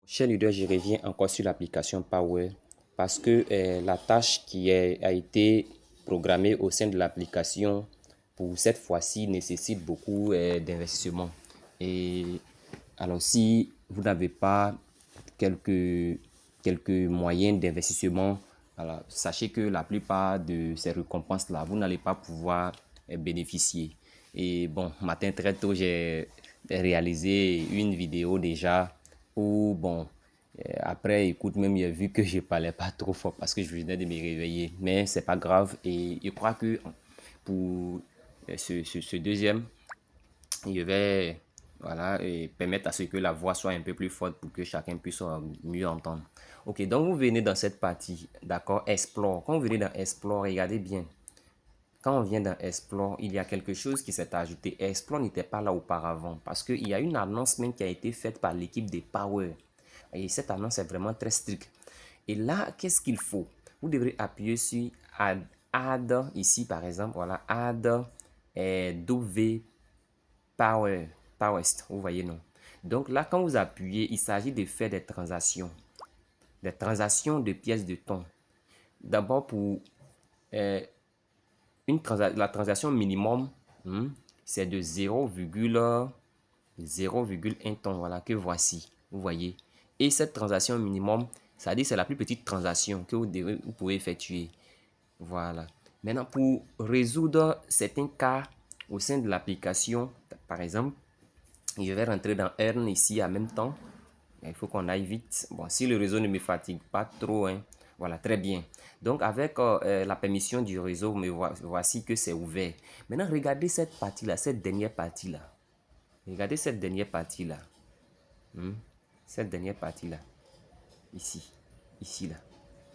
Cher leader, je reviens encore sur l'application Power parce que la tâche a été programmée au sein de l'application pour cette fois-ci nécessite beaucoup d'investissement. Et alors si vous n'avez pas quelques, quelques moyens d'investissement, alors, sachez que la plupart de ces récompenses-là, vous n'allez pas pouvoir bénéficier. Et bon, matin très tôt, j'ai réalisé une vidéo déjà où, bon, après, écoute, même, il a vu que je parlais pas trop fort parce que je venais de me réveiller. Mais c'est pas grave. Et je crois que pour ce deuxième, je vais voilà, et permettre à ce que la voix soit un peu plus forte pour que chacun puisse mieux entendre. Ok, donc vous venez dans cette partie, d'accord, Explore. Quand vous venez dans Explore, regardez bien. Quand on vient dans Explore, il y a quelque chose qui s'est ajouté. Explore n'était pas là auparavant parce qu'il y a une annonce même qui a été faite par l'équipe de Power. Et cette annonce est vraiment très stricte. Et là, qu'est-ce qu'il faut? Vous devrez appuyer sur Add, ici par exemple, voilà, Add W Power, Powest, vous voyez non? Donc là, quand vous appuyez, il s'agit de faire des transactions de pièces de thon. D'abord pour euh, la transaction minimum, c'est de 0,1 ton, voilà, que voici, vous voyez. Et cette transaction minimum, ça dit c'est la plus petite transaction que vous pouvez effectuer. Voilà. Maintenant, pour résoudre certains cas au sein de l'application, par exemple, je vais rentrer dans Earn ici en même temps. Il faut qu'on aille vite. Bon, si le réseau ne me fatigue pas trop, hein, voilà, très bien. Donc, avec la permission du réseau, voici que c'est ouvert. Maintenant, regardez cette partie-là, cette dernière partie-là. Regardez cette dernière partie-là. Cette dernière partie-là. Ici. Ici, là.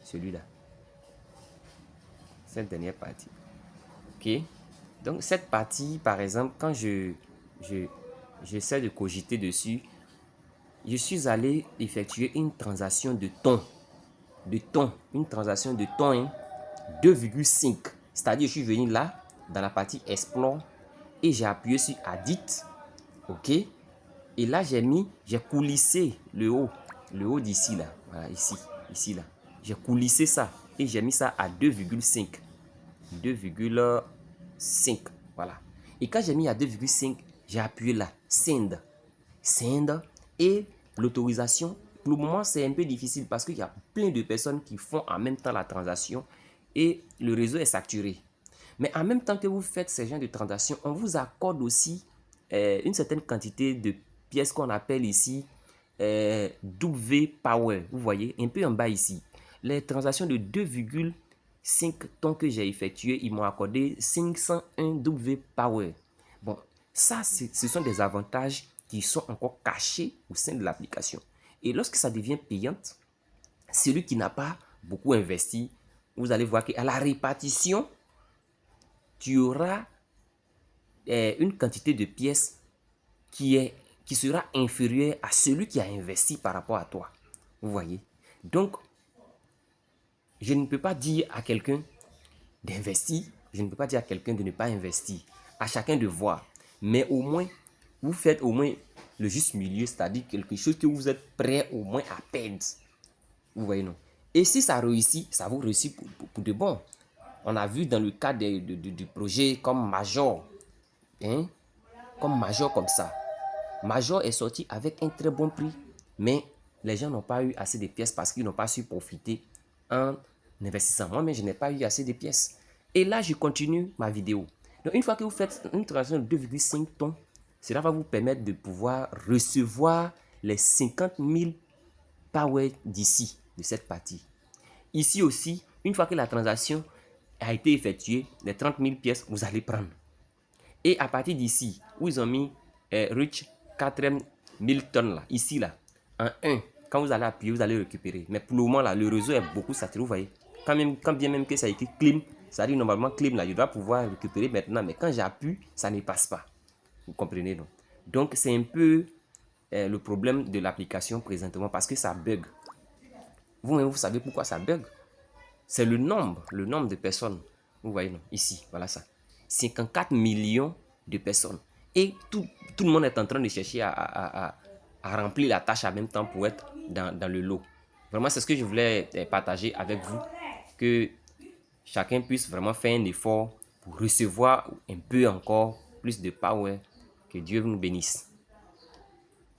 Celui-là. Cette dernière partie. OK? Donc, cette partie, par exemple, quand j'essaie de cogiter dessus, je suis allé effectuer une transaction de ton. Une transaction de ton, hein, 2,5. C'est-à-dire, je suis venu là, dans la partie Explore, et j'ai appuyé sur Edit. OK? Et là, j'ai coulissé le haut d'ici, là. Voilà, ici, là. J'ai coulissé ça, et j'ai mis ça à 2,5. 2,5. Voilà. Et quand j'ai mis à 2,5, j'ai appuyé là, Send. Send. Et l'autorisation, pour le moment, c'est un peu difficile parce qu'il y a plein de personnes qui font en même temps la transaction et le réseau est saturé. Mais en même temps que vous faites ces genres de transactions, on vous accorde aussi une certaine quantité de pièces qu'on appelle ici W Power. Vous voyez, un peu en bas ici. Les transactions de 2,5 tonnes que j'ai effectuées, ils m'ont accordé 501 W Power. Bon, ça, ce sont des avantages qui sont encore cachés au sein de l'application. Et lorsque ça devient payante, celui qui n'a pas beaucoup investi, vous allez voir qu'à la répartition, tu auras une quantité de pièces qui sera inférieure à celui qui a investi par rapport à toi. Vous voyez? Donc, je ne peux pas dire à quelqu'un d'investir, je ne peux pas dire à quelqu'un de ne pas investir. À chacun de voir. Mais au moins, vous faites au moins le juste milieu, c'est-à-dire quelque chose que vous êtes prêt au moins à perdre. Vous voyez, non? Et si ça réussit, ça vous réussit pour de bon. On a vu dans le cas du projet comme Major, hein, comme Major comme ça. Major est sorti avec un très bon prix, mais les gens n'ont pas eu assez de pièces parce qu'ils n'ont pas su profiter en investissant. Moi-même, je n'ai pas eu assez de pièces. Et là, je continue ma vidéo. Donc, une fois que vous faites une transaction de 2,5 tonnes, cela va vous permettre de pouvoir recevoir les 50 000 power d'ici, de cette partie. Ici aussi, une fois que la transaction a été effectuée, les 30 000 pièces, vous allez prendre. Et à partir d'ici, où ils ont mis Rich 4 000 tonnes, là, ici, là, en 1, quand vous allez appuyer, vous allez récupérer. Mais pour le moment, là, le réseau est beaucoup saturé, vous voyez. Quand bien même que ça a été clean, ça dit normalement clean, là, je dois pouvoir récupérer maintenant. Mais quand j'appuie, ça ne passe pas. Vous comprenez, non? Donc, c'est un peu le problème de l'application présentement parce que ça bug. Vous-même, vous savez pourquoi ça bug? C'est le nombre de personnes. Vous voyez, non? Ici, voilà ça. 54 millions de personnes. Et tout le monde est en train de chercher à remplir la tâche en même temps pour être dans le lot. Vraiment, c'est ce que je voulais partager avec vous, que chacun puisse vraiment faire un effort pour recevoir un peu encore plus de power. Que Dieu nous bénisse.